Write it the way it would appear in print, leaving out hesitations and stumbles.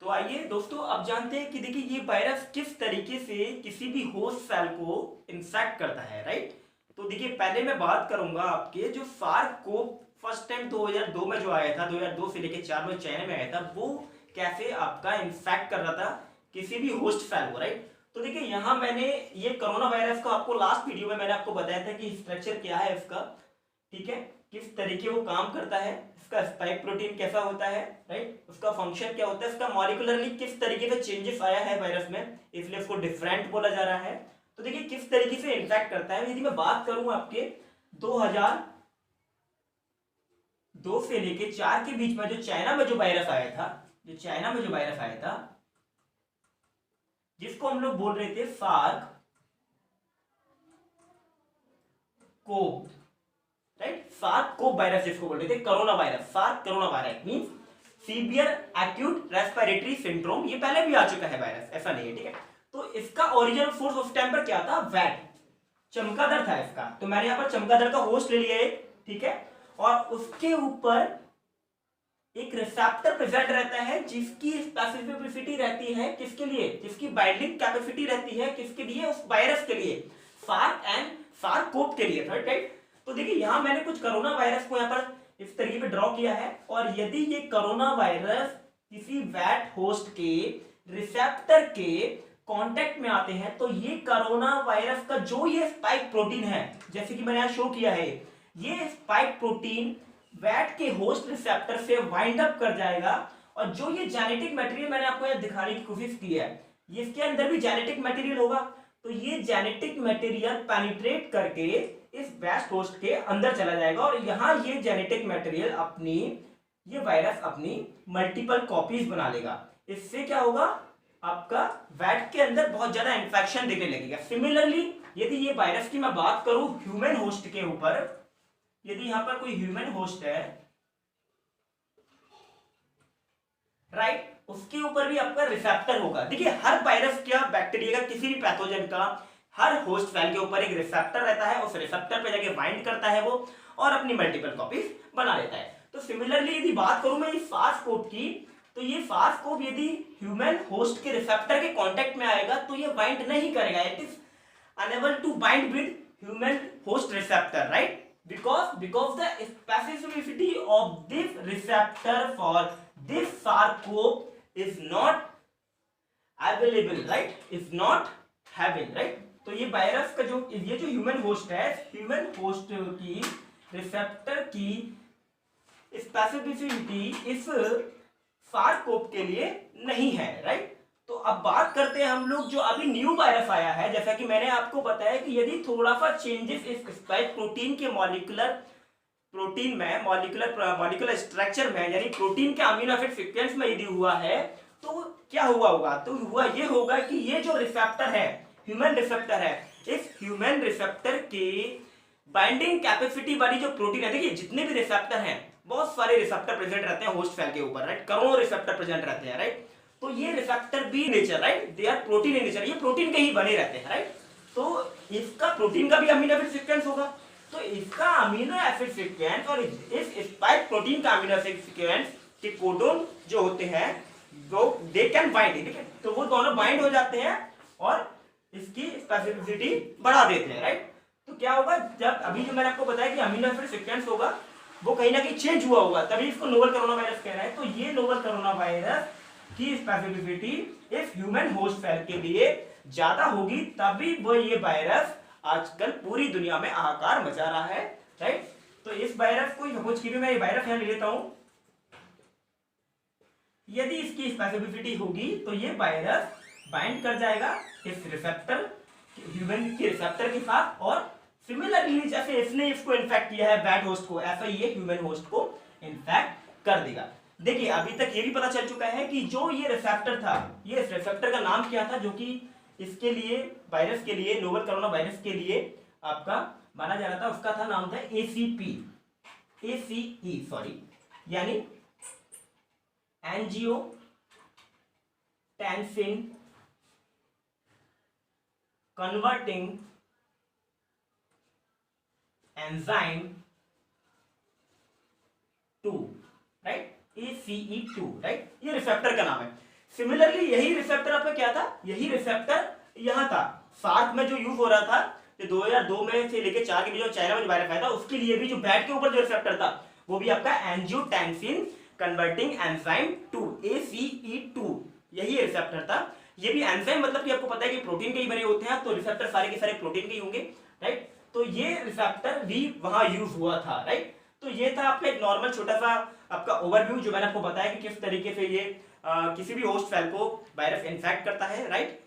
तो आइए दोस्तों अब जानते हैं कि देखिए ये वायरस किस तरीके से किसी भी होस्ट सेल को इन्फेक्ट करता है, राइट। तो देखिए पहले मैं बात करूंगा आपके जो सार्क को फर्स्ट टाइम 2002 में जो आया था, 2002 से लेकर 4 में चाइना में आया था, वो कैसे आपका इन्फेक्ट कर रहा था किसी भी होस्ट सेल को, राइट। तो देखिए यहाँ मैंने ये कोरोना वायरस को आपको लास्ट वीडियो में मैंने आपको बताया था कि स्ट्रक्चर क्या है इसका, ठीक है, किस तरीके वो काम करता है, इसका स्पाइक प्रोटीन कैसा होता है, राइट, उसका फंक्शन क्या होता है, इसका मॉलिक्यूलरली किस तरीके से चेंजेस आया है वायरस में, इसलिए उसको डिफरेंट बोला जा रहा है। तो देखिए किस तरीके से इन्फेक्ट करता है। यदि मैं बात करूं आपके 2002 से लेके 4 के बीच में जो चाइना में जो वायरस आया था, जिसको हम लोग बोल रहे थे सार्क को, राइट, सार्क को वायरस जिसको बोल रहे थे, corona virus, SARS corona virus means severe acute respiratory syndrome. ये पहले भी आ चुका है वायरस, ऐसा नहीं है, ठीक है। तो इसका ओरिजिनल सोर्स उस टाइम पर क्या था, वैट, चमगादड़ था इसका। तो मैंने यहां पर चमगादड़ का होस्ट ले लिया एक, ठीक है, और उसके ऊपर एक रिसेप्टर प्रेजेंट रहता है जिसकी स्पेसिफिसिटी रहती है किसके लिए, जिसकी बाइंडिंग कैपेसिटी रहती है किसके लिए, उस वायरस के लिए, सार्क एंड सार्क-कोव के लिए, राइट। तो देखिए यहां मैंने कुछ कोरोना वायरस को यहां पर इस तरीके पे ड्रॉ किया है, और यदि ये कोरोना वायरस किसी वैट होस्ट के रिसेप्टर के कांटेक्ट में आते हैं तो ये कोरोना वायरस का जो ये स्पाइक प्रोटीन है, जैसे कि मैंने यहां शो किया है, ये स्पाइक प्रोटीन वैट के होस्ट रिसेप्टर से वाइंड अप कर जाएगा, और जो ये जेनेटिक मटेरियल मैंने आपको यहां दिखाने की कोशिश की है, ये इसके अंदर भी जेनेटिक मटेरियल होगा। तो ये जेनेटिक मटेरियल पेनिट्रेट करके इस वैट होस्ट के अंदर चला जाएगा, और यहां ये जेनेटिक मटेरियल अपनी, ये वायरस अपनी मल्टीपल कॉपीज बना लेगा। इससे क्या होगा, आपका वैट के अंदर बहुत ज्यादा इंफेक्शन दिखने लगेगा। सिमिलरली यदि ये वायरस की मैं बात करूं ह्यूमन होस्ट के ऊपर, यदि यहां पर कोई ह्यूमन होस्ट है, राइट, उसके ऊपर भी आपका रिसेप्टर होगा। देखिए हर वायरस का, बैक्टीरिया का, किसी भी पैथोजन का हर होस्ट सेल के ऊपर एक रिसेप्टर रहता है, उस रिसेप्टर पे जाके बाइंड करता है वो, और अपनी मल्टीपल कॉपीज बना लेता है। तो सिमिलरली यदि बात करूं मैं इस सार्स-कोव की, तो ये सार्स-कोव यदि ह्यूमन होस्ट के रिसेप्टर के कांटेक्ट में आएगा तो ये बाइंड नहीं करेगा, it is unable to bind with human host receptor, right, because the specificity of this receptor for this SARS-CoV is not available, right, is not having, right। तो ये वायरस का जो, ये जो ह्यूमन होस्ट है, human host की receptor की specificity इस SARS-CoV के लिए नहीं है, राइट। तो अब बात करते हैं हम लोग जो अभी न्यू वायरस आया है, जैसा कि मैंने आपको बताया कि यदि थोड़ा सा चेंजेस इस स्पाइक प्रोटीन के मॉलिक्यूलर प्रोटीन में, मॉलिक्यूलर स्ट्रक्चर में, यानी प्रोटीन के अमीनो एसिड सीक्वेंस में यदि हुआ है तो क्या हुआ होगा, तो हुआ ये होगा कि ये जो रिसेप्टर है, ह्यूमन रिसेप्टर है, इस ह्यूमन रिसेप्टर के बाइंडिंग कैपेसिटी वाली जो प्रोटीन है, देखिए जितने भी रिसेप्टर हैं, बहुत सारे रिसेप्टर प्रेजेंट रहते हैं होस्ट सेल के ऊपर, राइट, करोड़ों रिसेप्टर प्रेजेंट रहते हैं, राइट। तो ये रिसेप्टर भी nature, right, they are protein in nature, ये प्रोटीन के ही बने रहते हैं, राइट। तो इसका प्रोटीन का भी अमीनो एसिड सीक्वेंस होगा, तो इसका अमीनो एसिड सीक्वेंस और इस स्पाइक प्रोटीन का अमीनो एसिड सीक्वेंस के कोडोन जो होते हैं वो दे कैन बाइंड, ठीक है, तो वो दोनों बाइंड हो जाते हैं और इसकी स्पेसिफिसिटी बढ़ा देते हैं, राइट। तो क्या होगा, जब अभी जो मैंने आपको बताया कि अमीनो एसिड सीक्वेंस होगा वो कहीं ना कहीं चेंज हुआ होगा, तभी इसको नोवल कोरोना वायरस कह रहा है। तो ये नोवल कोरोना वायरस की स्पेसिफिसिटी इस ह्यूमन होस्ट सेल के लिए ज्यादा होगी, तभी वो ये वायरस आजकल पूरी दुनिया में हाहाकार मचा रहा है, राइट। तो इस वायरस को सपोज कीजिए मैं ये वायरस यहां ले लेता हूं, यदि इसकी स्पेसिफिसिटी होगी तो ये वायरस बाइंड कर जाएगा इस रिसेप्टर, ह्यूमन के रिसेप्टर के साथ, और सिमिलरली जैसे इसने इसको इन्फेक्ट किया है वैट होस्ट को, ऐसा ये ह्यूमन होस्ट को इन्फेक्ट कर देगा। देखिए अभी तक ये भी पता चल चुका है कि जो ये रिसेप्टर था, ये इस रिसेप्टर का नाम क्या था, जो कि इसके लिए, वायरस के लिए, नोवल कोरोना वायरस के लिए आपका माना जा रहा था, उसका था नाम था ACE, सॉरी, यानी angiotensin converting enzyme 2, right, ACE2, right, ये रिसेप्टर का नाम है। सिमिलरली यही रिसेप्टर आपका क्या था, यही रिसेप्टर यहाँ था सार्क में जो यूज हो रहा था, जो 2002 में से लेके 4 के बीच में चाइना में जो वायरस आया था, उसके लिए भी जो बैट के ऊपर जो रिसेप्टर था वो भी आपका एंजियोटेंसिन कन्वर्टिंग एंजाइम 2 ACE2, यही रिसेप्टर था। ये भी एंजाइम मतलब कि आपको पता है कि प्रोटीन के ही बने होते हैं, तो रिसेप्टर सारे के सारे प्रोटीन के ही होंगे, राइट। तो ये रिसेप्टर भी वहां यूज हुआ था, राइट। तो ये था आपका एक नॉर्मल छोटा सा आपका ओवरव्यू जो मैंने आपको बताया कि किस तरीके से ये किसी भी होस्ट सेल को वायरस इन्फेक्ट करता है, राइट।